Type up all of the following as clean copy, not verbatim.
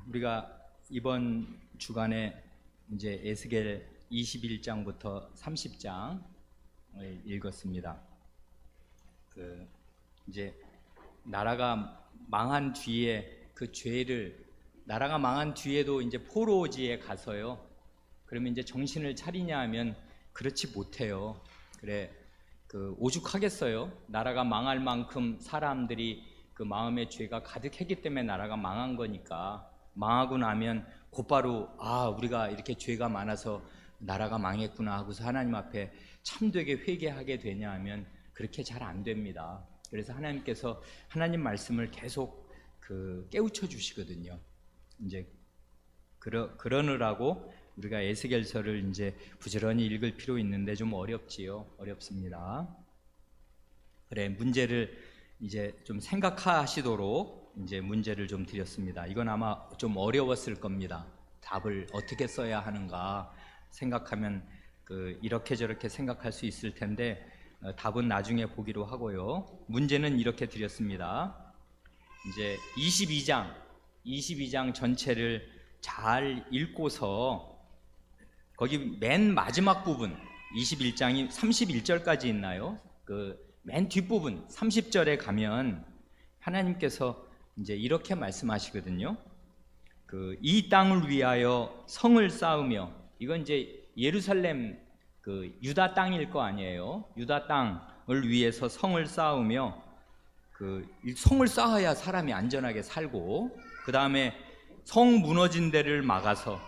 우리가 이번 주간에 이제 에스겔 21장부터 30장을 읽었습니다. 이제 나라가 망한 뒤에 그 죄를, 나라가 망한 뒤에도 이제 포로지에 가서요. 그러면 이제 정신을 차리냐 하면 그렇지 못해요. 그래, 오죽하겠어요. 나라가 망할 만큼 사람들이 그 마음의 죄가 가득했기 때문에 나라가 망한 거니까, 망하고 나면 곧바로 우리가 이렇게 죄가 많아서 나라가 망했구나 하고서 하나님 앞에 참되게 회개하게 되냐 하면 그렇게 잘 안 됩니다. 그래서 하나님께서 하나님 말씀을 계속 깨우쳐 주시거든요. 이제 그러느라고 우리가 에스겔서를 이제 부지런히 읽을 필요 있는데 좀 어렵습니다. 그래, 문제를 이제 좀 생각하시도록 이제 문제를 좀 드렸습니다. 이건 아마 좀 어려웠을 겁니다. 답을 어떻게 써야 하는가 생각하면 이렇게 저렇게 생각할 수 있을 텐데, 답은 나중에 보기로 하고요. 문제는 이렇게 드렸습니다. 이제 22장 전체를 잘 읽고서 거기 맨 마지막 부분 21장이 31절까지 있나요? 맨 뒷부분 30절에 가면 하나님께서 이제 이렇게 말씀하시거든요. 이 땅을 위하여 성을 쌓으며, 이건 이제 예루살렘 유다 땅일 거 아니에요. 유다 땅을 위해서 성을 쌓으며, 성을 쌓아야 사람이 안전하게 살고, 그 다음에 성 무너진 데를 막아서,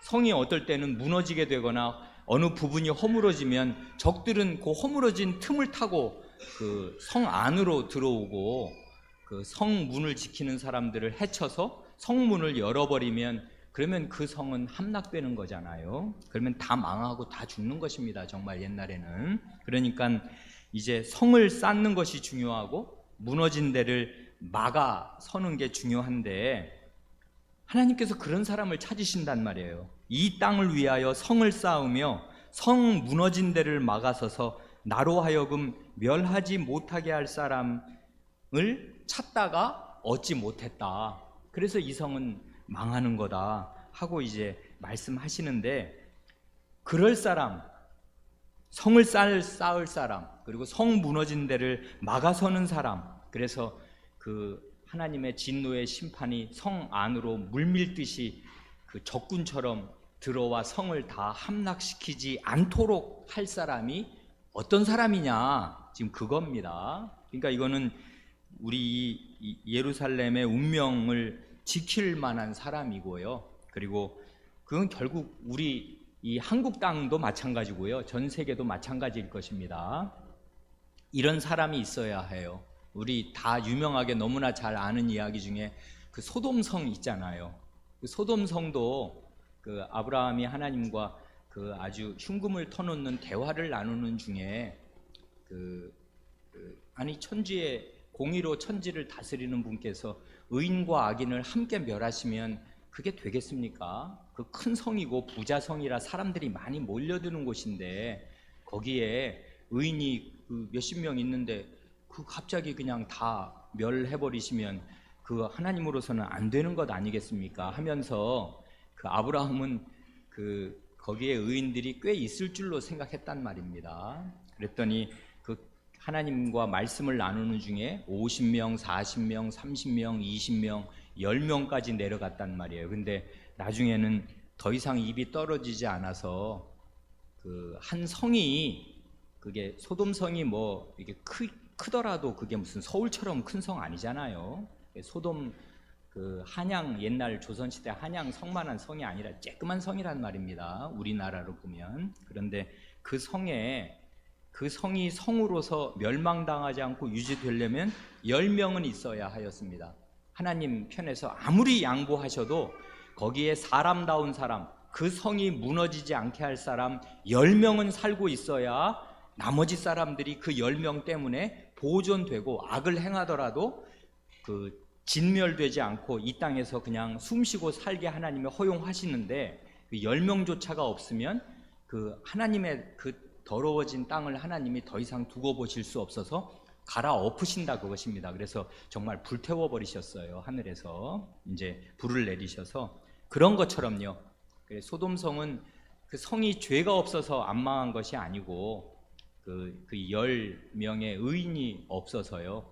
성이 어떨 때는 무너지게 되거나 어느 부분이 허물어지면 적들은 그 허물어진 틈을 타고 성 안으로 들어오고 성 문을 지키는 사람들을 해쳐서 성문을 열어버리면, 그러면 그 성은 함락되는 거잖아요. 그러면 다 망하고 다 죽는 것입니다. 정말 옛날에는. 그러니까 이제 성을 쌓는 것이 중요하고 무너진 데를 막아 서는 게 중요한데, 하나님께서 그런 사람을 찾으신단 말이에요. 이 땅을 위하여 성을 쌓으며 성 무너진 데를 막아서서 나로 하여금 멸하지 못하게 할 사람을 찾다가 얻지 못했다. 그래서 이 성은 망하는 거다 하고 이제 말씀하시는데, 그럴 사람, 성을 쌓을 사람, 그리고 성 무너진 데를 막아서는 사람, 그래서 하나님의 진노의 심판이 성 안으로 물밀듯이 적군처럼 들어와 성을 다 함락시키지 않도록 할 사람이 어떤 사람이냐, 지금 그겁니다. 그러니까 이거는 우리 예루살렘의 운명을 지킬 만한 사람이고요. 그리고 그건 결국 우리 이 한국 땅도 마찬가지고요. 전 세계도 마찬가지일 것입니다. 이런 사람이 있어야 해요. 우리 다 유명하게 너무나 잘 아는 이야기 중에 소돔성 있잖아요. 소돔성도 아브라함이 하나님과 아주 흉금을 터놓는 대화를 나누는 중에 아니 천지에 공의로 천지를 다스리는 분께서 의인과 악인을 함께 멸하시면 그게 되겠습니까? 그 큰 성이고 부자성이라 사람들이 많이 몰려드는 곳인데, 거기에 의인이 몇십 명 있는데 갑자기 그냥 다 멸해버리시면 하나님으로서는 안 되는 것 아니겠습니까? 하면서 아브라함은 거기에 의인들이 꽤 있을 줄로 생각했단 말입니다. 그랬더니 하나님과 말씀을 나누는 중에 50명, 40명, 30명, 20명, 10명까지 내려갔단 말이에요. 근데 나중에는 더 이상 입이 떨어지지 않아서 한 성이, 그게 소돔성이 뭐 이게 크더라도 그게 무슨 서울처럼 큰 성 아니잖아요. 소돔 한양, 옛날 조선시대 한양 성만한 성이 아니라 쬐끄만 성이란 말입니다. 우리나라로 보면. 그런데 그 성이 성으로서 멸망당하지 않고 유지되려면 10명은 있어야 하였습니다. 하나님 편에서 아무리 양보하셔도 거기에 사람다운 사람, 그 성이 무너지지 않게 할 사람 10명은 살고 있어야 나머지 사람들이 그 10명 때문에 보존되고, 악을 행하더라도 진멸되지 않고 이 땅에서 그냥 숨쉬고 살게 하나님이 허용하시는데, 10명조차가 없으면 하나님의 더러워진 땅을 하나님이 더 이상 두고 보실 수 없어서 갈아엎으신다 그것입니다. 그래서 정말 불태워 버리셨어요. 하늘에서 이제 불을 내리셔서. 그런 것처럼요, 소돔성은 그 성이 죄가 없어서 안 망한 것이 아니고 그 10명의 의인이 없어서요,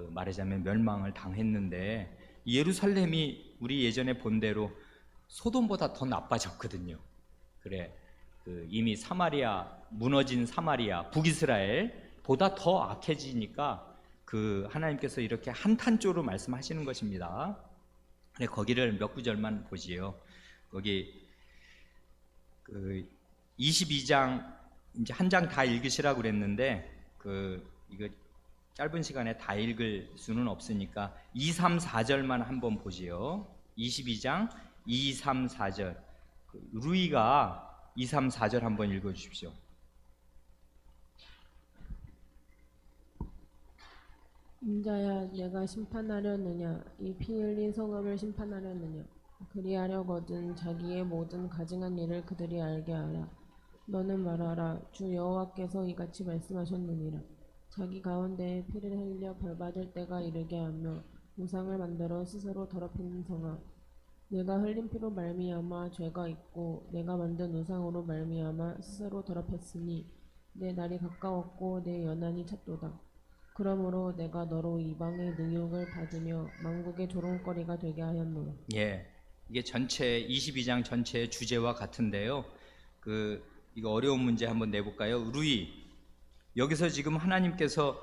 말하자면 멸망을 당했는데, 예루살렘이 우리 예전에 본 대로 소돔보다 더 나빠졌거든요. 그래, 이미 사마리아, 무너진 사마리아, 북이스라엘보다 더 악해지니까 하나님께서 이렇게 한탄조로 말씀하시는 것입니다. 그래, 거기를 몇 구절만 보지요. 거기 22장, 이제 한 장 다 읽으시라고 그랬는데 이거 짧은 시간에 다 읽을 수는 없으니까 2, 3, 4절만 한번 보지요. 22장 2, 3, 4절. 루이가 2, 3, 4절 한번 읽어 주십시오. 인자야, 내가 심판하려느냐? 이 피 흘린 성읍을 심판하려느냐? 그리하려거든 자기의 모든 가증한 일을 그들이 알게 하라. 너는 말하라. 주 여호와께서 이같이 말씀하셨느니라. 자기 가운데에 피를 흘려 벌받을 때가 이르게 하며 우상을 만들어 스스로 더럽히는 성아, 내가 흘린 피로 말미암아 죄가 있고 내가 만든 우상으로 말미암아 스스로 더럽혔으니 내 날이 가까웠고 내 연한이 찼도다. 그러므로 내가 너로 이방의 능욕을 받으며 만국의 조롱거리가 되게 하였노라. 예, 이게 전체 22장 전체의 주제와 같은데요. 이거 어려운 문제 한번 내볼까요? 루이, 여기서 지금 하나님께서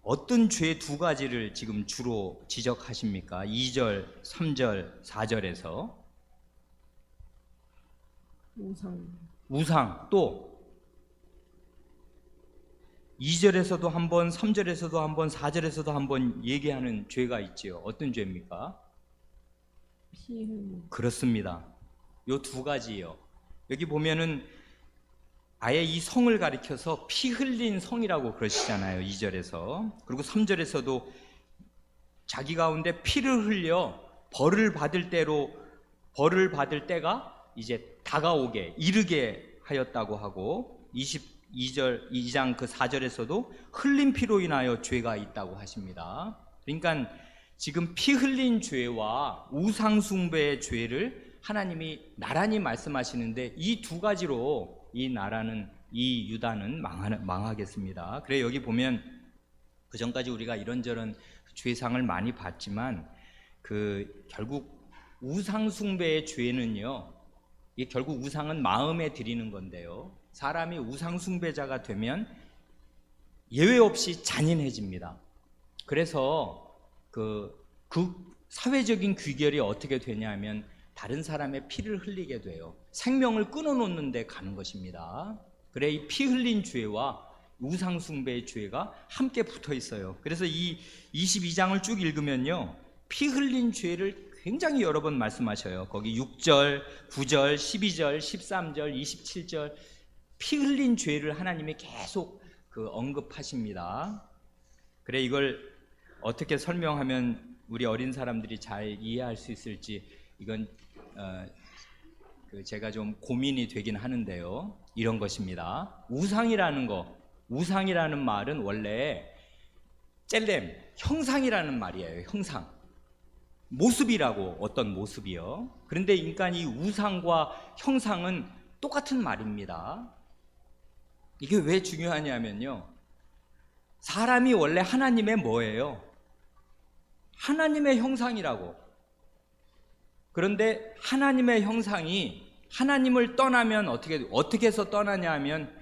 어떤 죄 두 가지를 지금 주로 지적하십니까? 2절, 3절, 4절에서 우상, 또 2절에서도 한번, 3절에서도 한번, 4절에서도 한번 얘기하는 죄가 있지요. 어떤 죄입니까? 피 흘림. 그렇습니다. 요 두 가지요. 여기 보면은 아예 이 성을 가리켜서 피 흘린 성이라고 그러시잖아요. 2절에서. 그리고 3절에서도 자기 가운데 피를 흘려 벌을 받을 때가 이제 다가오게, 이르게 하였다고 하고, 2장 4절에서도 흘린 피로 인하여 죄가 있다고 하십니다. 그러니까 지금 피 흘린 죄와 우상숭배의 죄를 하나님이 나란히 말씀하시는데, 이 두 가지로 이 유다는 망하겠습니다. 그래, 여기 보면 그 전까지 우리가 이런저런 죄상을 많이 봤지만 결국 우상숭배의 죄는요, 이게 결국 우상은 마음에 드리는 건데요, 사람이 우상숭배자가 되면 예외 없이 잔인해집니다. 그래서 그 사회적인 귀결이 어떻게 되냐면 다른 사람의 피를 흘리게 돼요. 생명을 끊어놓는 데 가는 것입니다. 그래, 이 피 흘린 죄와 우상숭배의 죄가 함께 붙어 있어요. 그래서 이 22장을 쭉 읽으면요, 피 흘린 죄를 굉장히 여러 번 말씀하셔요. 거기 6절, 9절, 12절, 13절, 27절 피 흘린 죄를 하나님이 계속 언급하십니다. 그래, 이걸 어떻게 설명하면 우리 어린 사람들이 잘 이해할 수 있을지, 이건 제가 좀 고민이 되긴 하는데요. 이런 것입니다. 우상이라는 말은 원래 젤렘, 형상이라는 말이에요. 형상, 모습이라고, 어떤 모습이요. 그런데 인간 이 우상과 형상은 똑같은 말입니다. 이게 왜 중요하냐면요, 사람이 원래 하나님의 뭐예요? 하나님의 형상이라고. 그런데 하나님의 형상이 하나님을 떠나면 어떻게 해서 떠나냐 하면,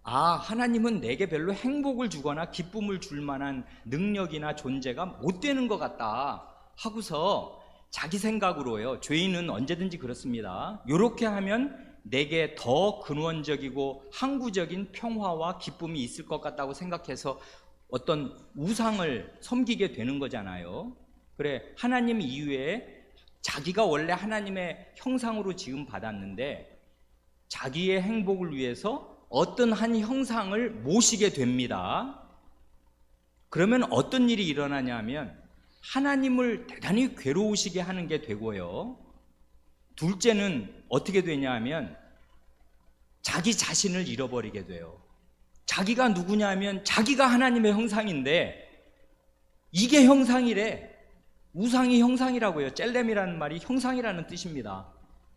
하나님은 내게 별로 행복을 주거나 기쁨을 줄 만한 능력이나 존재가 못 되는 것 같다 하고서 자기 생각으로요, 죄인은 언제든지 그렇습니다, 이렇게 하면 내게 더 근원적이고 항구적인 평화와 기쁨이 있을 것 같다고 생각해서 어떤 우상을 섬기게 되는 거잖아요. 그래, 하나님 이외에 자기가 원래 하나님의 형상으로 지음 받았는데 자기의 행복을 위해서 어떤 한 형상을 모시게 됩니다. 그러면 어떤 일이 일어나냐 하면 하나님을 대단히 괴로우시게 하는 게 되고요, 둘째는 어떻게 되냐 하면 자기 자신을 잃어버리게 돼요. 자기가 누구냐면 자기가 하나님의 형상인데 이게 형상이래. 우상이 형상이라고요. 젤렘이라는 말이 형상이라는 뜻입니다.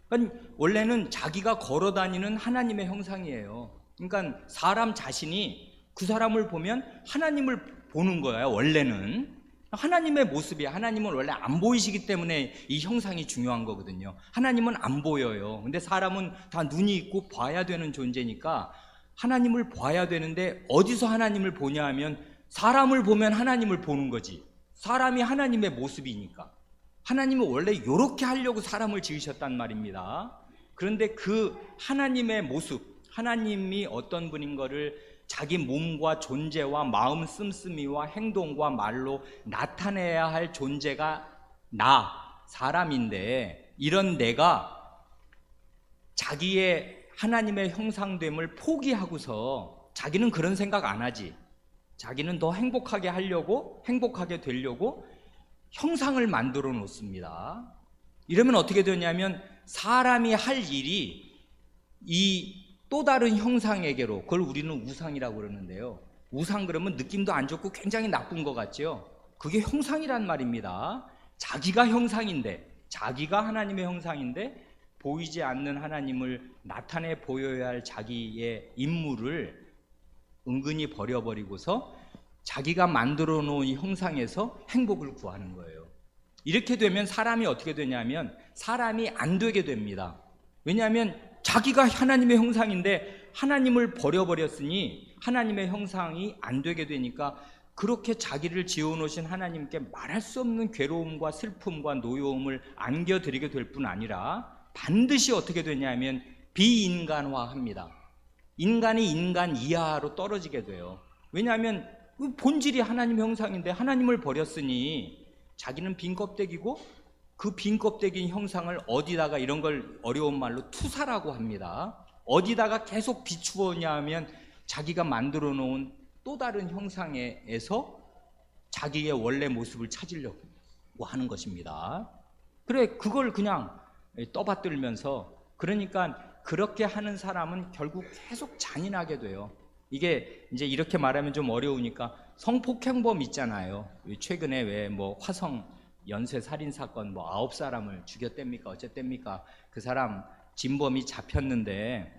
그러니까 원래는 자기가 걸어다니는 하나님의 형상이에요. 그러니까 사람 자신이 그 사람을 보면 하나님을 보는 거예요. 원래는 하나님의 모습이, 하나님은 원래 안 보이시기 때문에 이 형상이 중요한 거거든요. 하나님은 안 보여요. 근데 사람은 다 눈이 있고 봐야 되는 존재니까 하나님을 봐야 되는데 어디서 하나님을 보냐 하면 사람을 보면 하나님을 보는 거지. 사람이 하나님의 모습이니까. 하나님은 원래 이렇게 하려고 사람을 지으셨단 말입니다. 그런데 그 하나님의 모습, 하나님이 어떤 분인 거를 자기 몸과 존재와 마음 씀씀이와 행동과 말로 나타내야 할 존재가 나, 사람인데, 이런 내가 자기의 하나님의 형상됨을 포기하고서 자기는 그런 생각 안 하지. 자기는 더 행복하게 하려고, 행복하게 되려고 형상을 만들어 놓습니다. 이러면 어떻게 되냐면 사람이 할 일이 이 또 다른 형상에게로, 그걸 우리는 우상이라고 그러는데요. 우상 그러면 느낌도 안 좋고 굉장히 나쁜 것 같죠. 그게 형상이란 말입니다. 자기가 형상인데, 자기가 하나님의 형상인데 보이지 않는 하나님을 나타내 보여야 할 자기의 임무를 은근히 버려버리고서 자기가 만들어 놓은 이 형상에서 행복을 구하는 거예요. 이렇게 되면 사람이 어떻게 되냐면 사람이 안 되게 됩니다. 왜냐하면 자기가 하나님의 형상인데 하나님을 버려버렸으니 하나님의 형상이 안 되게 되니까 그렇게 자기를 지어놓으신 하나님께 말할 수 없는 괴로움과 슬픔과 노여움을 안겨드리게 될 뿐 아니라 반드시 어떻게 되냐면 비인간화합니다. 인간이 인간 이하로 떨어지게 돼요. 왜냐하면 본질이 하나님 형상인데 하나님을 버렸으니 자기는 빈 껍데기고 그 빈 껍데기 형상을 어디다가, 이런 걸 어려운 말로 투사라고 합니다. 어디다가 계속 비추었냐 하면 자기가 만들어 놓은 또 다른 형상에서 자기의 원래 모습을 찾으려고 하는 것입니다. 그래, 그걸 그냥 떠받들면서, 그러니까 그렇게 하는 사람은 결국 계속 잔인하게 돼요. 이게 이제 이렇게 말하면 좀 어려우니까 성폭행범 있잖아요. 최근에 왜 뭐 화성 연쇄 살인 사건 뭐 9사람을 죽였답니까 어쨌답니까. 그 사람 진범이 잡혔는데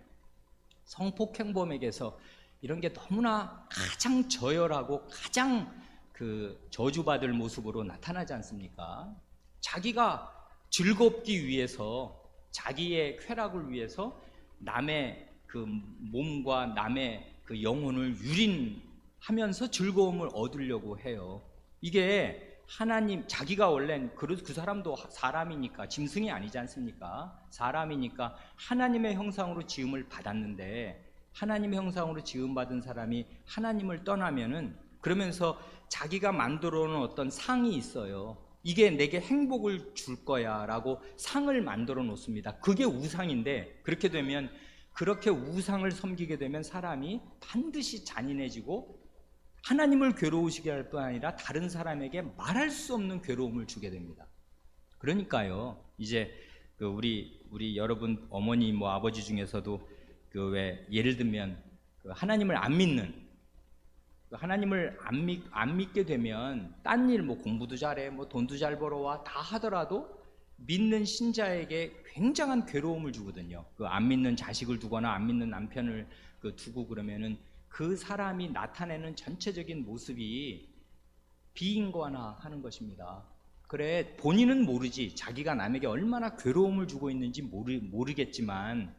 성폭행범에게서 이런 게 너무나 가장 저열하고 가장 그 저주받을 모습으로 나타나지 않습니까? 자기가 즐겁기 위해서, 자기의 쾌락을 위해서 남의 그 몸과 남의 그 영혼을 유린하면서 즐거움을 얻으려고 해요. 이게 하나님, 자기가 원래는 그 사람도 사람이니까, 짐승이 아니지 않습니까? 사람이니까 하나님의 형상으로 지음을 받았는데, 하나님의 형상으로 지음받은 사람이 하나님을 떠나면은, 그러면서 자기가 만들어 놓은 어떤 상이 있어요. 이게 내게 행복을 줄 거야 라고 상을 만들어 놓습니다. 그게 우상인데, 그렇게 되면, 그렇게 우상을 섬기게 되면 사람이 반드시 잔인해지고 하나님을 괴로우시게 할 뿐 아니라 다른 사람에게 말할 수 없는 괴로움을 주게 됩니다. 그러니까요, 이제 그 우리 여러분 어머니 뭐 아버지 중에서도 그 왜 예를 들면 그 하나님을 안 믿는, 하나님을 안 믿게 되면 딴 일, 뭐 공부도 잘해, 뭐 돈도 잘 벌어와 다 하더라도 믿는 신자에게 굉장한 괴로움을 주거든요. 그 안 믿는 자식을 두거나 안 믿는 남편을 그 두고 그러면은 그 사람이 나타내는 전체적인 모습이 비인간화하는 것입니다. 그래, 본인은 모르지, 자기가 남에게 얼마나 괴로움을 주고 있는지 모르겠지만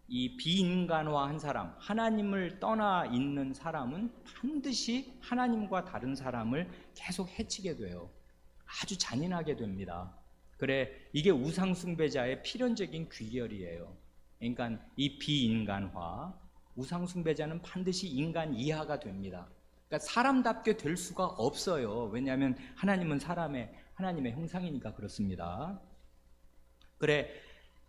이 비인간화한 사람, 하나님을 떠나 있는 사람은 반드시 하나님과 다른 사람을 계속 해치게 돼요. 아주 잔인하게 됩니다. 그래, 이게 우상 숭배자의 필연적인 귀결이에요. 그러니까 이 비인간화, 우상 숭배자는 반드시 인간 이하가 됩니다. 그러니까 사람답게 될 수가 없어요. 왜냐하면 하나님은 하나님의 형상이니까 그렇습니다. 그래,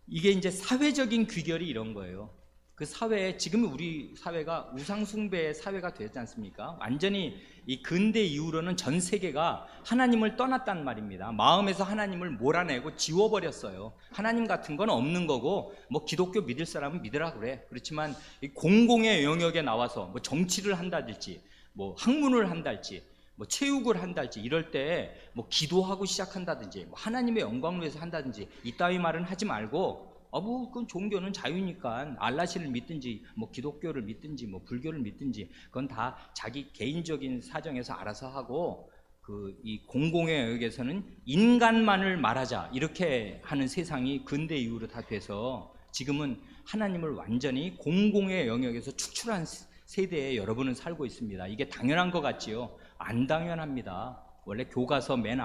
이게 이제 사회적인 귀결이 이런 거예요. 그 사회에 지금 우리 사회가 우상숭배의 사회가 되었지 않습니까? 완전히 이 근대 이후로는 전 세계가 하나님을 떠났단 말입니다. 마음에서 하나님을 몰아내고 지워버렸어요. 하나님 같은 건 없는 거고 뭐 기독교 믿을 사람은 믿으라 그래. 그렇지만 이 공공의 영역에 나와서 뭐 정치를 한다든지 뭐 학문을 한달지 뭐 체육을 한달지 이럴 때 뭐 기도하고 시작한다든지 뭐 하나님의 영광을 위해서 한다든지 이따위 말은 하지 말고 뭐 그건 종교는 자유니까 알라시를 믿든지 뭐 기독교를 믿든지 뭐 불교를 믿든지 그건 다 자기 개인적인 사정에서 알아서 하고 그 이 공공의 영역에서는 인간만을 말하자 이렇게 하는 세상이 근대 이후로 다 돼서 지금은 하나님을 완전히 공공의 영역에서 축출한 세대에 여러분은 살고 있습니다. 이게 당연한 것 같지요? 안 당연합니다. 원래 교과서 맨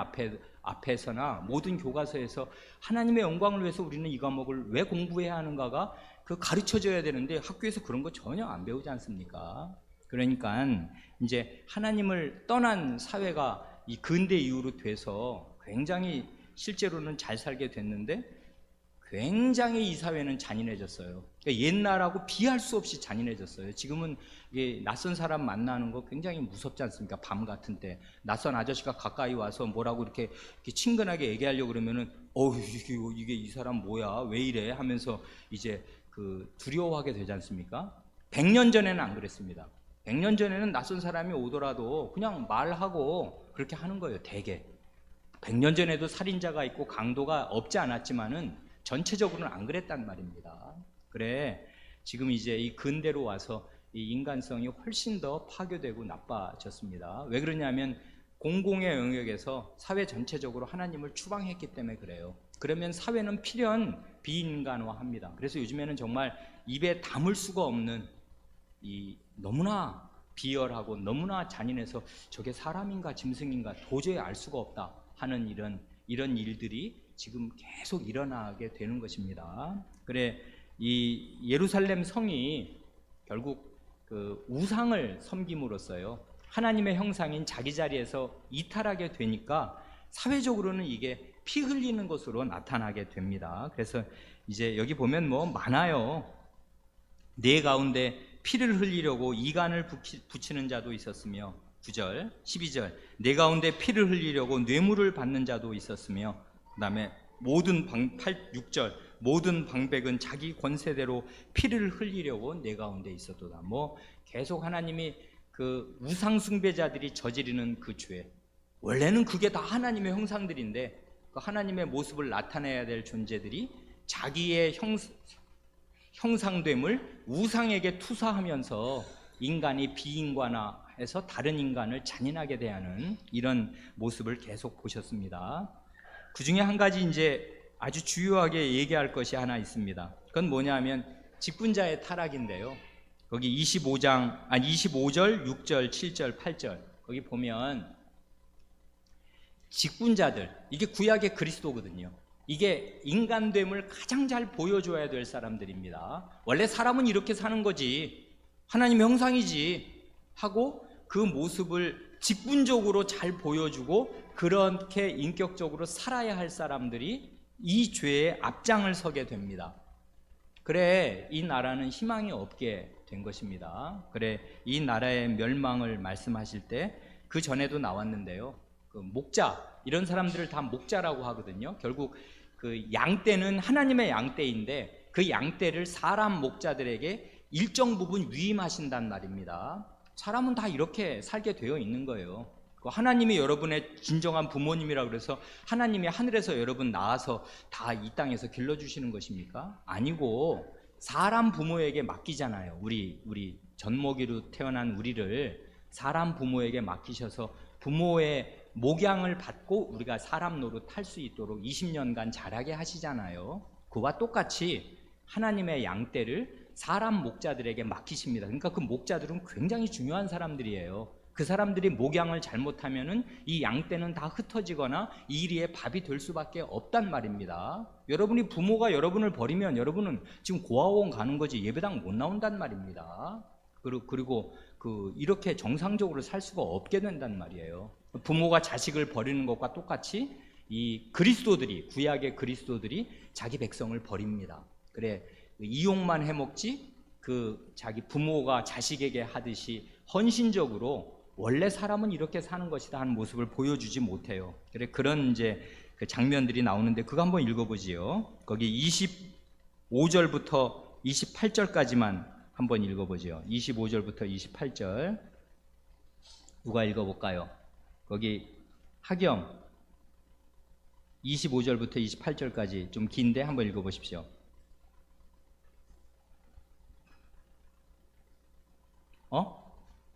앞에서나 모든 교과서에서 하나님의 영광을 위해서 우리는 이 과목을 왜 공부해야 하는가가 그 가르쳐줘야 되는데 학교에서 그런 거 전혀 안 배우지 않습니까? 그러니까 이제 하나님을 떠난 사회가 이 근대 이후로 돼서 굉장히 실제로는 잘 살게 됐는데 굉장히 이 사회는 잔인해졌어요. 그러니까 옛날하고 비할 수 없이 잔인해졌어요. 지금은 이게 낯선 사람 만나는 거 굉장히 무섭지 않습니까? 밤 같은 때 낯선 아저씨가 가까이 와서 뭐라고 이렇게 친근하게 얘기하려고 그러면은 이게 이 사람 뭐야 왜 이래 하면서 이제 그 두려워하게 되지 않습니까? 100년 전에는 안 그랬습니다. 100년 전에는 낯선 사람이 오더라도 그냥 말하고 그렇게 하는 거예요. 대개 100년 전에도 살인자가 있고 강도가 없지 않았지만은 전체적으로는 안 그랬단 말입니다. 그래 지금 이제 이 근대로 와서 이 인간성이 훨씬 더 파괴되고 나빠졌습니다. 왜 그러냐면 공공의 영역에서 사회 전체적으로 하나님을 추방했기 때문에 그래요. 그러면 사회는 필연 비인간화합니다. 그래서 요즘에는 정말 입에 담을 수가 없는 이 너무나 비열하고 너무나 잔인해서 저게 사람인가 짐승인가 도저히 알 수가 없다 하는 이런 일들이 지금 계속 일어나게 되는 것입니다. 그래 이 예루살렘 성이 결국 그 우상을 섬김으로써요 하나님의 형상인 자기 자리에서 이탈하게 되니까 사회적으로는 이게 피 흘리는 것으로 나타나게 됩니다. 그래서 이제 여기 보면 뭐 많아요. 내 가운데 피를 흘리려고 이간을 붙이는 자도 있었으며 9절, 12절 내 가운데 피를 흘리려고 뇌물을 받는 자도 있었으며 그 다음에 6절 모든 방백은 자기 권세대로 피를 흘리려고 내 가운데 있었도다. 뭐 계속 하나님이 그 우상 숭배자들이 저지르는 그 죄 원래는 그게 다 하나님의 형상들인데 그 하나님의 모습을 나타내야 될 존재들이 자기의 형상됨을 우상에게 투사하면서 인간이 비인간화해서 다른 인간을 잔인하게 대하는 이런 모습을 계속 보셨습니다. 그 중에 한 가지 이제 아주 주요하게 얘기할 것이 하나 있습니다. 그건 뭐냐면 직분자의 타락인데요. 거기 25절, 6절, 7절, 8절 거기 보면 직분자들 이게 구약의 그리스도거든요. 이게 인간됨을 가장 잘 보여줘야 될 사람들입니다. 원래 사람은 이렇게 사는 거지 하나님의 형상이지 하고 그 모습을 직분적으로 잘 보여주고 그렇게 인격적으로 살아야 할 사람들이 이 죄의 앞장을 서게 됩니다. 그래 이 나라는 희망이 없게 된 것입니다. 그래 이 나라의 멸망을 말씀하실 때 그 전에도 나왔는데요. 그 목자 이런 사람들을 다 목자라고 하거든요. 결국 그 양떼는 하나님의 양떼인데 그 양떼를 사람 목자들에게 일정 부분 위임하신단 말입니다. 사람은 다 이렇게 살게 되어 있는 거예요. 하나님이 여러분의 진정한 부모님이라 그래서 하나님이 하늘에서 여러분 낳아서 다 이 땅에서 길러주시는 것입니까? 아니고 사람 부모에게 맡기잖아요. 우리 젖먹이로 태어난 우리를 사람 부모에게 맡기셔서 부모의 목양을 받고 우리가 사람 노릇할 수 있도록 20년간 자라게 하시잖아요. 그와 똑같이 하나님의 양떼를 사람 목자들에게 맡기십니다. 그러니까 그 목자들은 굉장히 중요한 사람들이에요. 그 사람들이 목양을 잘못하면은 이 양떼는 다 흩어지거나 이리에 밥이 될 수밖에 없단 말입니다. 여러분이 부모가 여러분을 버리면 여러분은 지금 고아원 가는 거지 예배당 못 나온단 말입니다. 그리고 이렇게 정상적으로 살 수가 없게 된단 말이에요. 부모가 자식을 버리는 것과 똑같이 이 그리스도들이 구약의 그리스도들이 자기 백성을 버립니다. 그래 이용만 해먹지 그 자기 부모가 자식에게 하듯이 헌신적으로 원래 사람은 이렇게 사는 것이다 하는 모습을 보여주지 못해요. 그래 그런 이제 그 장면들이 나오는데 그거 한번 읽어보지요. 거기 25절부터 28절까지만 한번 읽어보지요. 25절부터 28절 누가 읽어볼까요? 거기 하경 25절부터 28절까지 좀 긴데 한번 읽어보십시오.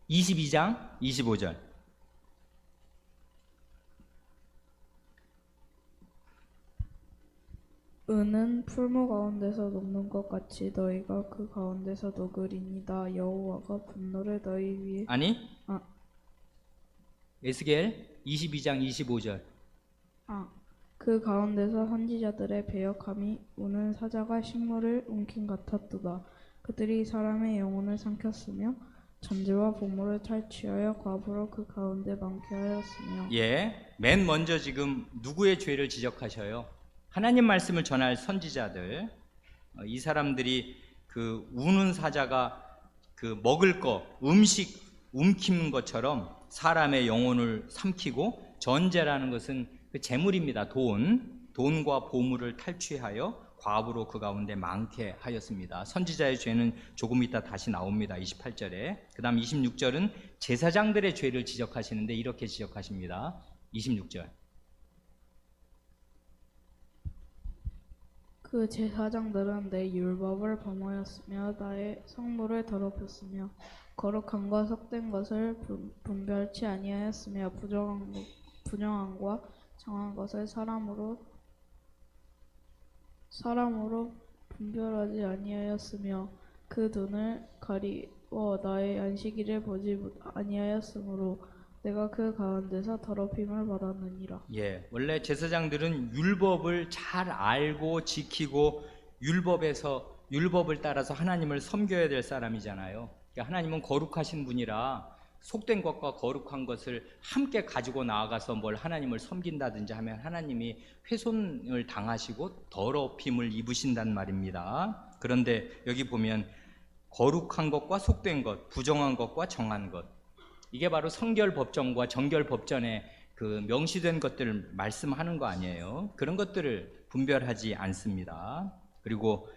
22장 25절. 은은 풀무 가운데서 녹는 것 같이 너희가 그 가운데서 녹으리니다. 여호와가 분노를 너희 위에 아니 아. 에스겔 22장 25절. 그 가운데서 선지자들의 배역함이 우는 사자가 식물을 움킨 같았도다. 그들이 사람의 영혼을 삼켰으며 전제와 보물을 탈취하여 과부로 그 가운데 많게 하였으며. 예, 맨 먼저 지금 누구의 죄를 지적하셔요? 하나님 말씀을 전할 선지자들. 이 사람들이 그 우는 사자가 그 먹을 거 음식 움키는 것처럼 사람의 영혼을 삼키고, 전제라는 것은 그 재물입니다. 돈과 보물을 탈취하여 과부로 그 가운데 많게 하였습니다. 선지자의 죄는 조금 이따 다시 나옵니다. 28절에. 그 다음 26절은 제사장들의 죄를 지적하시는데 이렇게 지적하십니다. 26절. 그 제사장들은 내 율법을 범하였으며 나의 성물을 더럽혔으며 거룩함과 속된 것을 분별치 아니하였으며 부정함과 정한 것을 사람으로 분별하지 아니하였으며 그 눈을 가리워 나의 안식일을 보지 아니하였으므로 내가 그 가운데서 더럽힘을 받았느니라. 예, 원래 제사장들은 율법을 잘 알고 지키고 율법을 따라서 하나님을 섬겨야 될 사람이잖아요. 그러니까 하나님은 거룩하신 분이라 속된 것과 거룩한 것을 함께 가지고 나아가서 뭘 하나님을 섬긴다든지 하면 하나님이 훼손을 당하시고 더럽힘을 입으신단 말입니다. 그런데 여기 보면 거룩한 것과 속된 것, 부정한 것과 정한 것, 이게 바로 성결법정과 정결법전에 그 명시된 것들을 말씀하는 거 아니에요. 그런 것들을 분별하지 않습니다. 그리고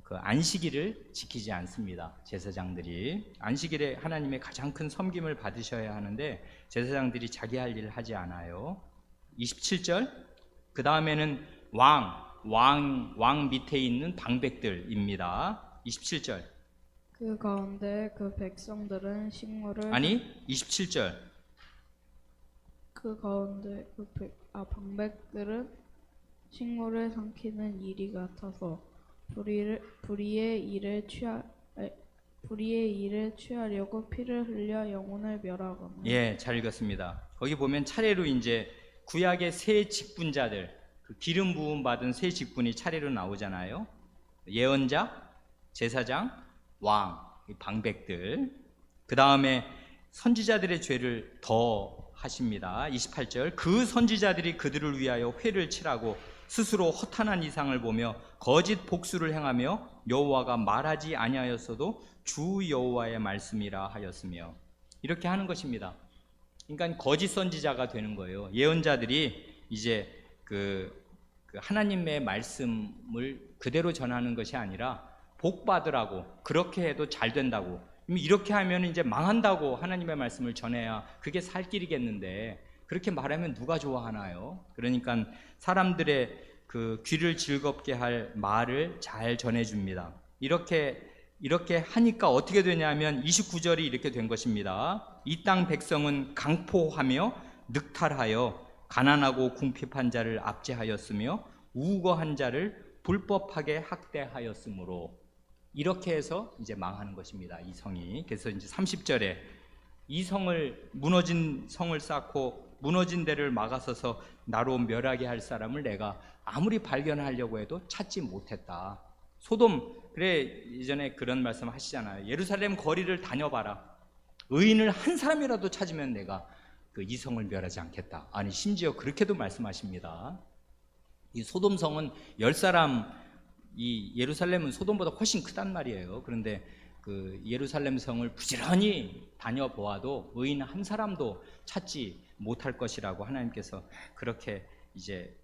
그 안식일을 지키지 않습니다. 제사장들이 안식일에 하나님의 가장 큰 섬김을 받으셔야 하는데 제사장들이 자기 할 일을 하지 않아요. 27절. 그 다음에는 왕 밑에 있는 방백들입니다. 27절. 그 가운데 그 백성들은 식물을 27절. 그 가운데 방백들은 식물을 삼키는 일이 같아서 불의의 일을 취하려고 피를 흘려 영혼을 멸하거늘. 예, 잘 읽었습니다. 거기 보면 차례로 이제 구약의 세 직분자들, 그 기름 부음 받은 세 직분이 차례로 나오잖아요. 예언자, 제사장, 왕, 방백들. 그 다음에 선지자들의 죄를 더 하십니다. 28절. 그 선지자들이 그들을 위하여 회를 치라고 스스로 허탄한 이상을 보며 거짓 복수를 행하며 여호와가 말하지 아니하였어도 주 여호와의 말씀이라 하였으며, 이렇게 하는 것입니다. 그러니까 거짓 선지자가 되는 거예요. 예언자들이 이제 그 하나님의 말씀을 그대로 전하는 것이 아니라 복 받으라고, 그렇게 해도 잘 된다고, 이렇게 하면 이제 망한다고 하나님의 말씀을 전해야 그게 살 길이겠는데 그렇게 말하면 누가 좋아하나요? 그러니까 사람들의 그 귀를 즐겁게 할 말을 잘 전해줍니다. 이렇게 하니까 어떻게 되냐면 29절이 이렇게 된 것입니다. 이 땅 백성은 강포하며 늑탈하여 가난하고 궁핍한 자를 압제하였으며 우거한 자를 불법하게 학대하였으므로, 이렇게 해서 이제 망하는 것입니다. 이 성이. 그래서 이제 30절에 이 성을, 무너진 성을 쌓고 무너진 데를 막아서서 나로 멸하게 할 사람을 내가 아무리 발견하려고 해도 찾지 못했다. 소돔, 그래 이전에 그런 말씀 하시잖아요. 예루살렘 거리를 다녀봐라. 의인을 한 사람이라도 찾으면 내가 그 이 성을 멸하지 않겠다. 아니 심지어 그렇게도 말씀하십니다. 이 소돔성은 10사람, 이 예루살렘은 소돔보다 훨씬 크단 말이에요. 그런데 그 예루살렘 성을 부지런히 다녀보아도 의인 한 사람도 찾지 못할 것이라고 하나님께서 그렇게 이제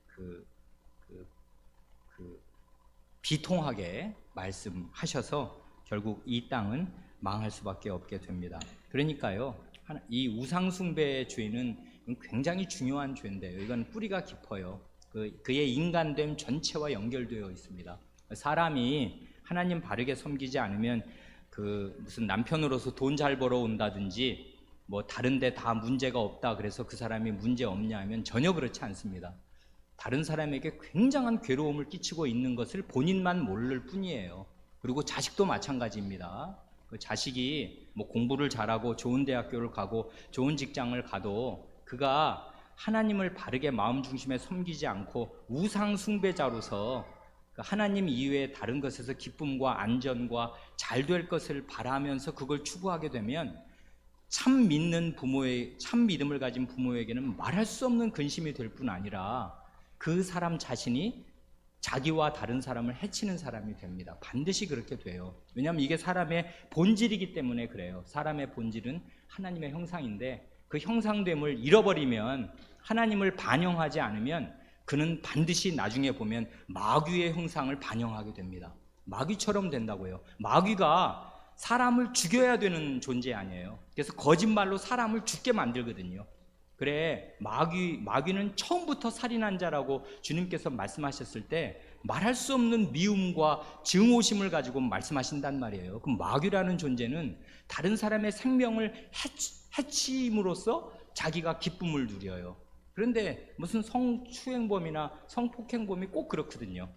비통하게 말씀하셔서 결국 이 땅은 망할 수밖에 없게 됩니다. 그러니까요, 이 우상숭배의 죄는 굉장히 중요한 죄인데요. 이건 뿌리가 깊어요. 그의 인간됨 전체와 연결되어 있습니다. 사람이 하나님 바르게 섬기지 않으면 무슨 남편으로서 돈 잘 벌어온다든지 뭐 다른데 다 문제가 없다 그래서 그 사람이 문제 없냐 하면 전혀 그렇지 않습니다. 다른 사람에게 굉장한 괴로움을 끼치고 있는 것을 본인만 모를 뿐이에요. 그리고 자식도 마찬가지입니다. 그 자식이 뭐 공부를 잘하고 좋은 대학교를 가고 좋은 직장을 가도 그가 하나님을 바르게 마음 중심에 섬기지 않고 우상 숭배자로서 하나님 이외의 다른 것에서 기쁨과 안전과 잘 될 것을 바라면서 그걸 추구하게 되면 참 믿음을 가진 부모에게는 말할 수 없는 근심이 될 뿐 아니라 그 사람 자신이 자기와 다른 사람을 해치는 사람이 됩니다. 반드시 그렇게 돼요. 왜냐하면 이게 사람의 본질이기 때문에 그래요. 사람의 본질은 하나님의 형상인데 그 형상됨을 잃어버리면, 하나님을 반영하지 않으면 그는 반드시 나중에 보면 마귀의 형상을 반영하게 됩니다. 마귀처럼 된다고요. 마귀가 사람을 죽여야 되는 존재 아니에요. 그래서 거짓말로 사람을 죽게 만들거든요. 그래, 마귀는 처음부터 살인한 자라고 주님께서 말씀하셨을 때 말할 수 없는 미움과 증오심을 가지고 말씀하신단 말이에요. 그럼 마귀라는 존재는 다른 사람의 생명을 해침으로써 자기가 기쁨을 누려요. 그런데 무슨 성추행범이나 성폭행범이 꼭 그렇거든요.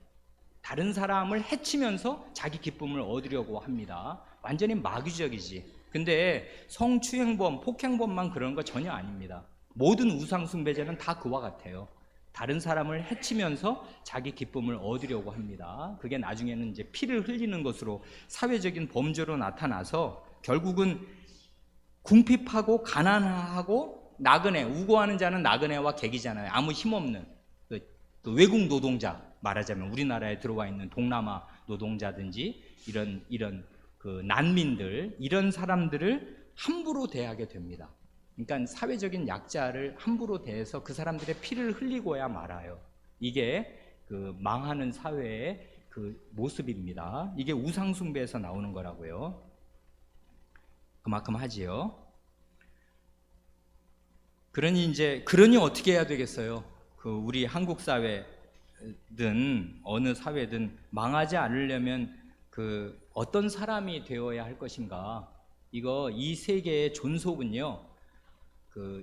다른 사람을 해치면서 자기 기쁨을 얻으려고 합니다. 완전히 마귀적이지. 근데 성추행범, 폭행범만 그런 거 전혀 아닙니다. 모든 우상숭배자는 다 그와 같아요. 다른 사람을 해치면서 자기 기쁨을 얻으려고 합니다. 그게 나중에는 이제 피를 흘리는 것으로 사회적인 범죄로 나타나서 결국은 궁핍하고 가난하고 나그네, 우고하는 자는 나그네와 객이잖아요. 아무 힘없는 그 외국 노동자, 말하자면 우리나라에 들어와 있는 동남아 노동자든지 이런 그 난민들, 이런 사람들을 함부로 대하게 됩니다. 그러니까 사회적인 약자를 함부로 대해서 그 사람들의 피를 흘리고야 말아요. 이게 그 망하는 사회의 그 모습입니다. 이게 우상숭배에서 나오는 거라고요. 그만큼 하지요. 그러니 어떻게 해야 되겠어요? 우리 한국 사회든 어느 사회든 망하지 않으려면 어떤 사람이 되어야 할 것인가? 이 세계의 존속은요.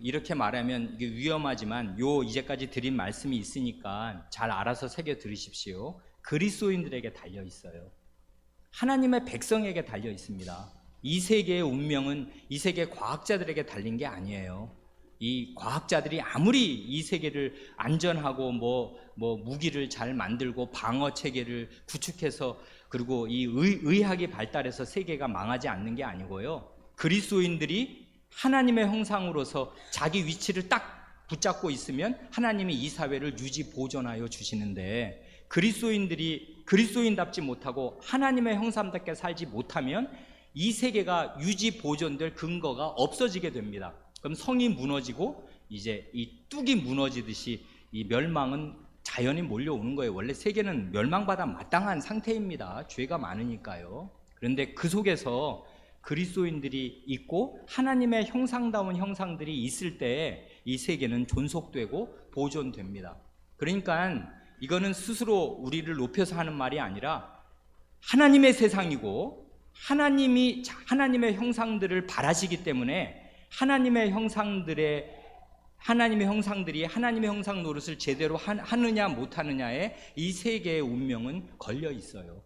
이렇게 말하면 이게 위험하지만 이제까지 드린 말씀이 있으니까 잘 알아서 새겨 들으십시오. 그리스도인들에게 달려 있어요. 하나님의 백성에게 달려 있습니다. 이 세계의 운명은 이 세계 과학자들에게 달린 게 아니에요. 이 과학자들이 아무리 이 세계를 안전하고 무기를 잘 만들고 방어 체계를 구축해서 그리고 이 의학이 발달해서 세계가 망하지 않는 게 아니고요. 그리스도인들이 하나님의 형상으로서 자기 위치를 딱 붙잡고 있으면 하나님이 이 사회를 유지 보존하여 주시는데, 그리스도인들이 그리스도인답지 못하고 하나님의 형상답게 살지 못하면 이 세계가 유지 보존될 근거가 없어지게 됩니다. 그럼 성이 무너지고 이제 이 뚝이 무너지듯이 이 멸망은 자연히 몰려오는 거예요. 원래 세계는 멸망받아 마땅한 상태입니다. 죄가 많으니까요. 그런데 그 속에서 그리스도인들이 있고 하나님의 형상다운 형상들이 있을 때 이 세계는 존속되고 보존됩니다. 그러니까 이거는 스스로 우리를 높여서 하는 말이 아니라 하나님의 세상이고 하나님의 형상들을 바라시기 때문에 하나님의 형상들이 하나님의 형상 노릇을 제대로 하느냐 못하느냐에 이 세계의 운명은 걸려 있어요.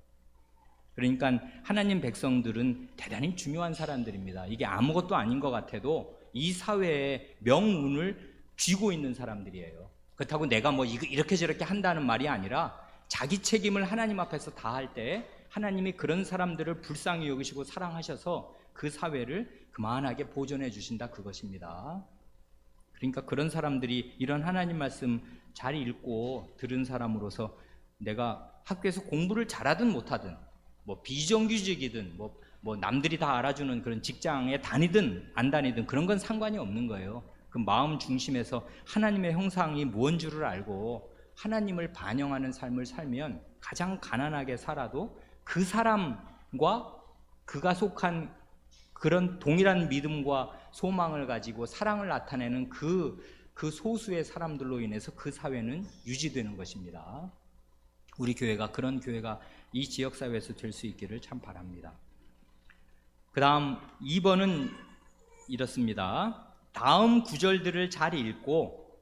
그러니까 하나님 백성들은 대단히 중요한 사람들입니다. 이게 아무것도 아닌 것 같아도 이 사회의 명운을 쥐고 있는 사람들이에요. 그렇다고 내가 이렇게 저렇게 한다는 말이 아니라 자기 책임을 하나님 앞에서 다할 때 하나님이 그런 사람들을 불쌍히 여기시고 사랑하셔서 그 사회를 그만하게 보존해 주신다, 그것입니다. 그러니까 그런 사람들이 이런 하나님 말씀 잘 읽고 들은 사람으로서 내가 학교에서 공부를 잘하든 못하든 비정규직이든 뭐 남들이 다 알아주는 그런 직장에 다니든 안 다니든 그런 건 상관이 없는 거예요. 그 마음 중심에서 하나님의 형상이 뭔 줄을 알고 하나님을 반영하는 삶을 살면 가장 가난하게 살아도 그 사람과 그가 속한 그런 동일한 믿음과 소망을 가지고 사랑을 나타내는 그 소수의 사람들로 인해서 그 사회는 유지되는 것입니다. 우리 교회가 그런 교회가 이 지역사회에서 될 수 있기를 참 바랍니다. 그 다음 2번은 이렇습니다. 다음 구절들을 잘 읽고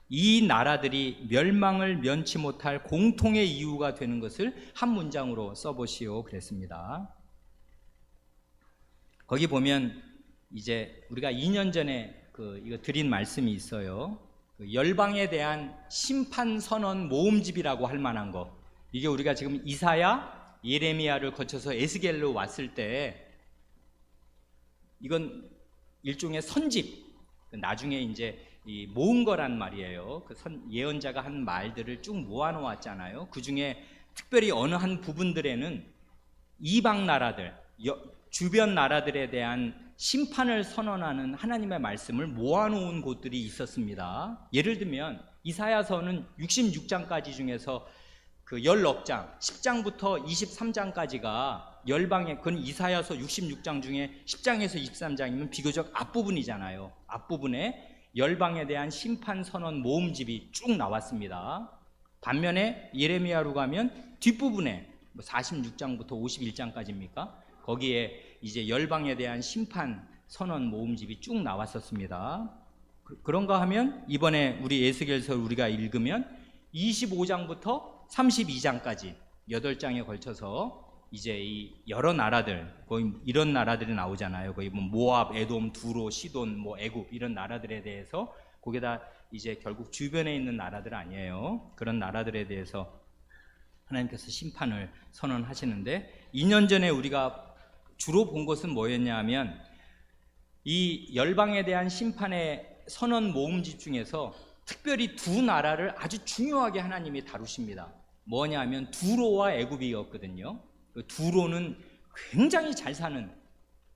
이 나라들이 멸망을 면치 못할 공통의 이유가 되는 것을 한 문장으로 써보시오 그랬습니다. 거기 보면 이제 우리가 2년 전에 이거 드린 말씀이 있어요. 열방에 대한 심판 선언 모음집이라고 할 만한 거. 이게 우리가 지금 이사야, 예레미야를 거쳐서 에스겔로 왔을 때 이건 일종의 선집. 나중에 이제 모은 거란 말이에요. 예언자가 한 말들을 쭉 모아놓았잖아요. 그 중에 특별히 어느 한 부분들에는 이방 나라들, 주변 나라들에 대한 심판을 선언하는 하나님의 말씀을 모아놓은 곳들이 있었습니다. 예를 들면 이사야서는 66장까지 중에서 그 10장, 10장부터 23장까지가 열방의, 그건 이사야서 66장 중에 10장에서 23장이면 비교적 앞부분이잖아요. 앞부분에 열방에 대한 심판 선언 모음집이 쭉 나왔습니다. 반면에 예레미야로 가면 뒷부분에 46장부터 51장까지입니까? 거기에 이제 열방에 대한 심판 선언 모음집이 쭉 나왔었습니다. 그런가 하면 이번에 우리 에스겔서 우리가 읽으면 25장부터 32장까지 8장에 걸쳐서 이제 이 여러 나라들, 거의 이런 나라들이 나오잖아요. 거의 뭐 모압, 에돔, 두로, 시돈, 뭐 애굽 이런 나라들에 대해서, 거기다 이제 결국 주변에 있는 나라들 아니에요. 그런 나라들에 대해서 하나님께서 심판을 선언하시는데, 2년 전에 우리가 주로 본 것은 뭐였냐 하면 이 열방에 대한 심판의 선언 모음집 중에서 특별히 두 나라를 아주 중요하게 하나님이 다루십니다. 뭐냐 하면 두로와 애굽이었거든요. 두로는 굉장히 잘 사는,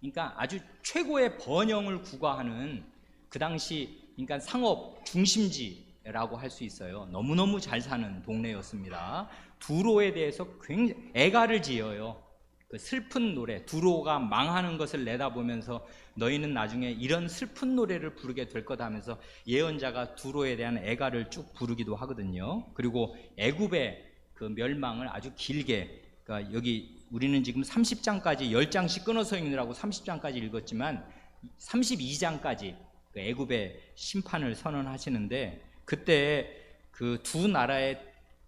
그러니까 아주 최고의 번영을 구가하는 그 당시 그러니까 상업 중심지라고 할 수 있어요. 너무너무 잘 사는 동네였습니다. 두로에 대해서 굉장히 애가를 지어요. 그 슬픈 노래, 두로가 망하는 것을 내다보면서 너희는 나중에 이런 슬픈 노래를 부르게 될 거다 하면서 예언자가 두로에 대한 애가를 쭉 부르기도 하거든요. 그리고 애굽의 그 멸망을 아주 길게, 그러니까 여기 우리는 지금 30장까지 10장씩 끊어서 읽느라고 30장까지 읽었지만 32장까지 그 애굽의 심판을 선언하시는데, 그때 그 두 나라의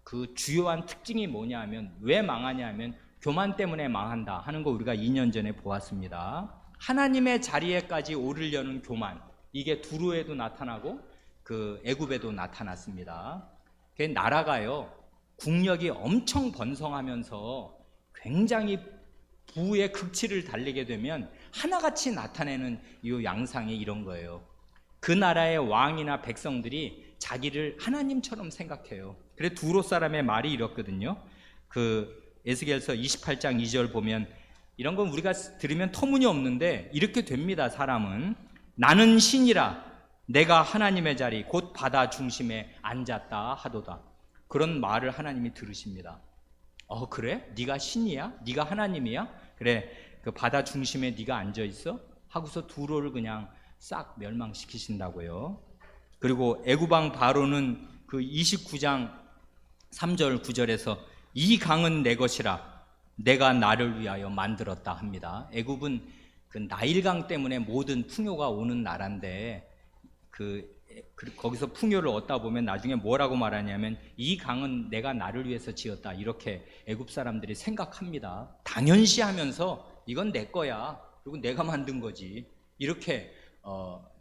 그 주요한 특징이 뭐냐 하면, 왜 망하냐 하면 교만 때문에 망한다 하는 거 우리가 2년 전에 보았습니다. 하나님의 자리에까지 오르려는 교만, 이게 두로에도 나타나고 그 애굽에도 나타났습니다. 그 나라가요, 국력이 엄청 번성하면서 굉장히 부의 극치를 달리게 되면 하나같이 나타내는 이 양상이 이런 거예요. 그 나라의 왕이나 백성들이 자기를 하나님처럼 생각해요. 그래 두로 사람의 말이 이렇거든요. 그 에스겔서 28장 2절 보면, 이런 건 우리가 들으면 터무니없는데 이렇게 됩니다. 사람은 나는 신이라 내가 하나님의 자리 곧 바다 중심에 앉았다 하도다. 그런 말을 하나님이 들으십니다. 그래? 네가 신이야? 네가 하나님이야? 그래, 그 바다 중심에 네가 앉아 있어? 하고서 두로를 그냥 싹 멸망시키신다고요. 그리고 애굽왕 바로는 그 29장 3절 9절에서 이 강은 내 것이라 내가 나를 위하여 만들었다 합니다. 애굽은 그 나일강 때문에 모든 풍요가 오는 나라인데 거기서 풍요를 얻다 보면 나중에 뭐라고 말하냐면 이 강은 내가 나를 위해서 지었다, 이렇게 애굽 사람들이 생각합니다. 당연시하면서 이건 내 거야, 그리고 내가 만든 거지, 이렇게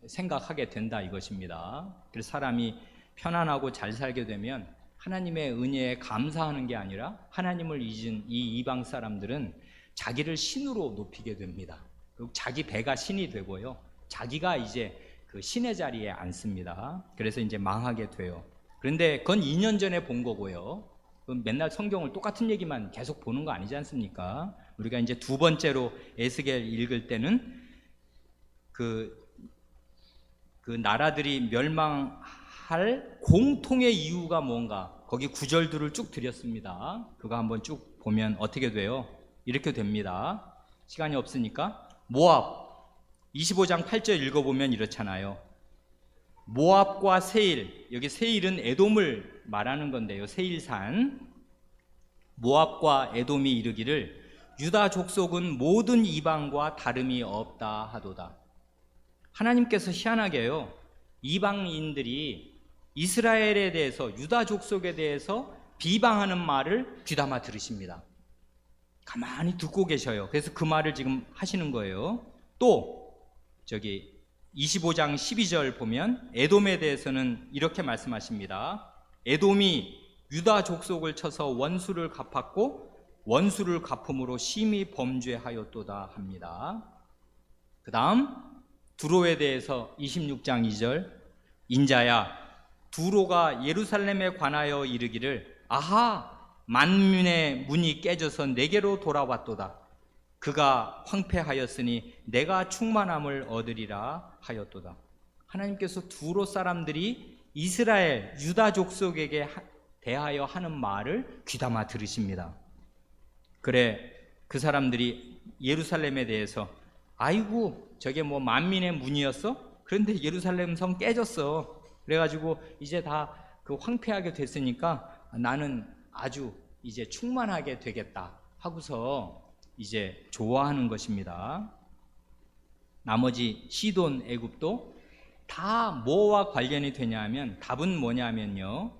생각하게 된다 이것입니다. 그래서 사람이 편안하고 잘 살게 되면 하나님의 은혜에 감사하는 게 아니라 하나님을 잊은 이 이방 사람들은 자기를 신으로 높이게 됩니다. 그리고 자기 배가 신이 되고요, 자기가 이제 그 신의 자리에 앉습니다. 그래서 이제 망하게 돼요. 그런데 그건 2년 전에 본 거고요. 맨날 성경을 똑같은 얘기만 계속 보는 거 아니지 않습니까? 우리가 이제 두 번째로 에스겔 읽을 때는 그 나라들이 멸망할 공통의 이유가 뭔가, 거기 구절들을 쭉 드렸습니다. 그거 한번 쭉 보면 어떻게 돼요? 이렇게 됩니다. 시간이 없으니까 모압 25장 8절 읽어보면 이렇잖아요. 모압과 세일, 여기 세일은 에돔을 말하는 건데요, 세일산. 모압과 에돔이 이르기를 유다 족속은 모든 이방과 다름이 없다 하도다. 하나님께서 희한하게요, 이방인들이 이스라엘에 대해서, 유다 족속에 대해서 비방하는 말을 귀담아 들으십니다. 가만히 듣고 계셔요. 그래서 그 말을 지금 하시는 거예요. 또 저기 25장 12절 보면 에돔에 대해서는 이렇게 말씀하십니다. 에돔이 유다 족속을 쳐서 원수를 갚았고 원수를 갚음으로 심히 범죄하였도다 합니다. 그 다음 두로에 대해서 26장 2절, 인자야 두로가 예루살렘에 관하여 이르기를 아하 만민의 문이 깨져서 내게로 돌아왔도다. 그가 황폐하였으니 내가 충만함을 얻으리라 하였도다. 하나님께서 두로 사람들이 이스라엘 유다 족속에게 대하여 하는 말을 귀담아 들으십니다. 그래 그 사람들이 예루살렘에 대해서 아이고 저게 뭐 만민의 문이었어? 그런데 예루살렘 성 깨졌어. 그래가지고 이제 다 그 황폐하게 됐으니까 나는 아주 이제 충만하게 되겠다 하고서 이제 좋아하는 것입니다. 나머지 시돈, 애굽도 다 뭐와 관련이 되냐면, 답은 뭐냐면요,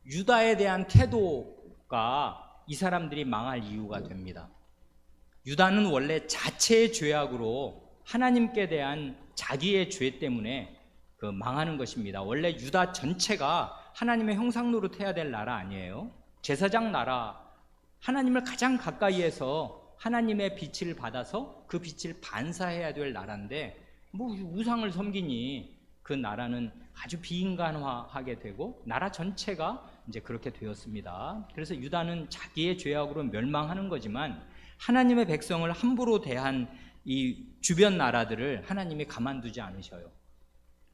유다에 대한 태도가 이 사람들이 망할 이유가 됩니다. 유다는 원래 자체의 죄악으로 하나님께 대한 자기의 죄 때문에 망하는 것입니다. 원래 유다 전체가 하나님의 형상 노릇해야 될 나라 아니에요? 제사장 나라, 하나님을 가장 가까이에서 하나님의 빛을 받아서 그 빛을 반사해야 될 나라인데 뭐 우상을 섬기니 그 나라는 아주 비인간화하게 되고 나라 전체가 이제 그렇게 되었습니다. 그래서 유다는 자기의 죄악으로 멸망하는 거지만 하나님의 백성을 함부로 대한 이 주변 나라들을 하나님이 가만두지 않으셔요.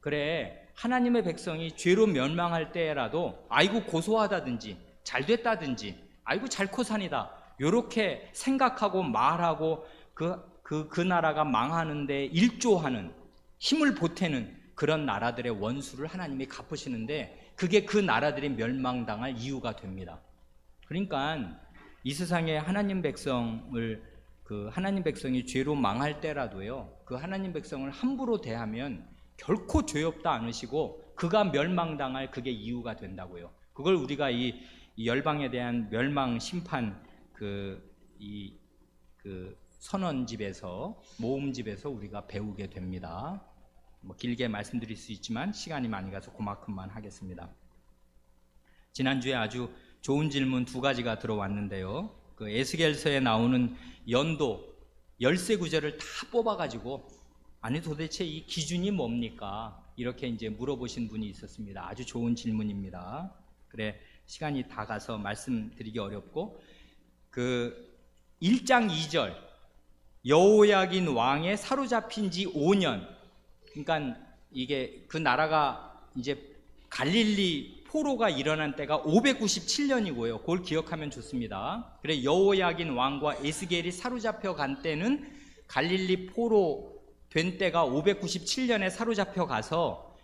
그래 하나님의 백성이 죄로 멸망할 때라도 아이고 고소하다든지 잘됐다든지 아이고 잘코산이다 이렇게 생각하고 말하고 그 나라가 망하는데 일조하는, 힘을 보태는 그런 나라들의 원수를 하나님이 갚으시는데 그게 그 나라들이 멸망당할 이유가 됩니다. 그러니까 이 세상에 하나님 백성을 하나님 백성이 죄로 망할 때라도요, 그 하나님 백성을 함부로 대하면 결코 죄 없다 않으시고 그가 멸망당할 그게 이유가 된다고요. 그걸 우리가 이 열방에 대한 멸망 심판 선언집에서, 모음집에서 우리가 배우게 됩니다. 뭐 길게 말씀드릴 수 있지만 시간이 많이 가서 그만큼만 하겠습니다. 지난주에 아주 좋은 질문 두 가지가 들어왔는데요, 그 에스겔서에 나오는 연도 열세 구절을 다 뽑아가지고 아니 도대체 이 기준이 뭡니까? 이렇게 이제 물어보신 분이 있었습니다. 아주 좋은 질문입니다. 그래 시간이 다 가서 말씀드리기 어렵고, 그 1장 2절 여호야긴 왕에 사로잡힌 지 5년, 그러니까 이게 그 나라가 이제 갈릴리 포로가 일어난 때가 597년이고요. 그걸 기억하면 좋습니다. 그래 여호야긴 왕과 에스겔이 사로잡혀 간 때는 갈릴리 포로 된 때가 597년에 사로잡혀 가서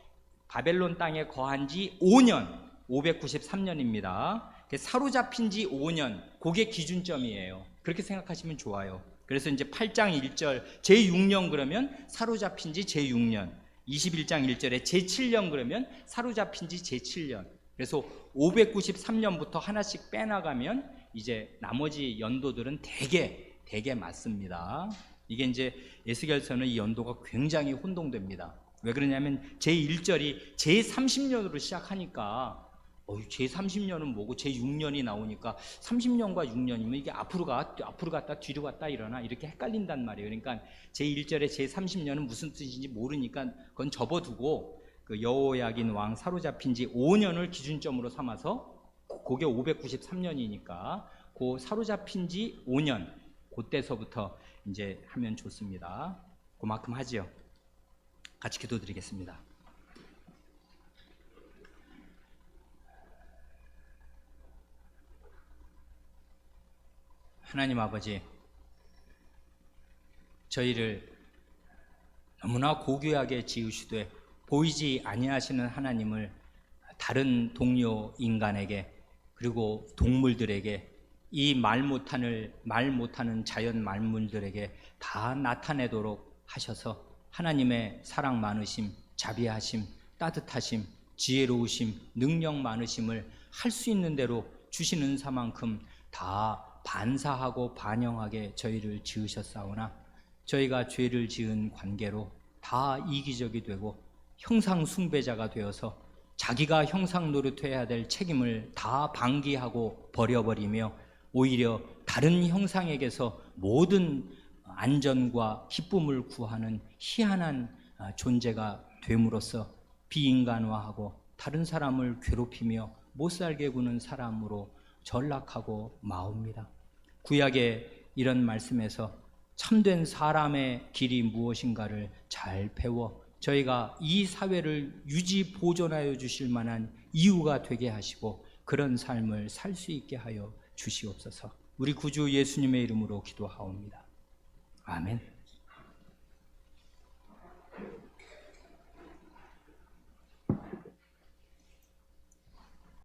바벨론 땅에 거한 지 5년, 593년입니다. 사로잡힌 지 5년, 그게 기준점이에요. 그렇게 생각하시면 좋아요. 그래서 이제 8장 1절 제6년 그러면 사로잡힌 지 제6년, 21장 1절에 제7년 그러면 사로잡힌 지 제7년. 그래서 593년부터 하나씩 빼나가면 이제 나머지 연도들은 대개 맞습니다. 이게 이제 에스겔서는 이 연도가 굉장히 혼동됩니다. 왜 그러냐면 제1절이 제30년으로 시작하니까 제30년은 뭐고 제6년이 나오니까 30년과 6년이면 이게 앞으로 갔다 뒤로 갔다 이러나 이렇게 헷갈린단 말이에요. 그러니까 제1절에 제30년은 무슨 뜻인지 모르니까 그건 접어두고 그 여호야긴 왕 사로잡힌 지 5년을 기준점으로 삼아서 그게 593년이니까 그 사로잡힌 지 5년 그때서부터 이제 하면 좋습니다. 그만큼 하지요. 같이 기도드리겠습니다. 하나님 아버지, 저희를 너무나 고귀하게 지으시되 보이지 아니하시는 하나님을 다른 동료 인간에게 그리고 동물들에게 이 말 못하는 자연 만물들에게 다 나타내도록 하셔서 하나님의 사랑 많으심, 자비하심, 따뜻하심, 지혜로우심, 능력 많으심을 할 수 있는 대로 주시는 사만큼 다 반사하고 반영하게 저희를 지으셨사오나 저희가 죄를 지은 관계로 다 이기적이 되고 형상 숭배자가 되어서 자기가 형상 노릇해야 될 책임을 다 방기하고 버려버리며 오히려 다른 형상에게서 모든 안전과 기쁨을 구하는 희한한 존재가 됨으로써 비인간화하고 다른 사람을 괴롭히며 못살게 구는 사람으로 전락하고 마옵니다. 구약의 이런 말씀에서 참된 사람의 길이 무엇인가를 잘 배워 저희가 이 사회를 유지 보존하여 주실 만한 이유가 되게 하시고 그런 삶을 살 수 있게 하여 주시옵소서. 우리 구주 예수님의 이름으로 기도하옵니다. 아멘.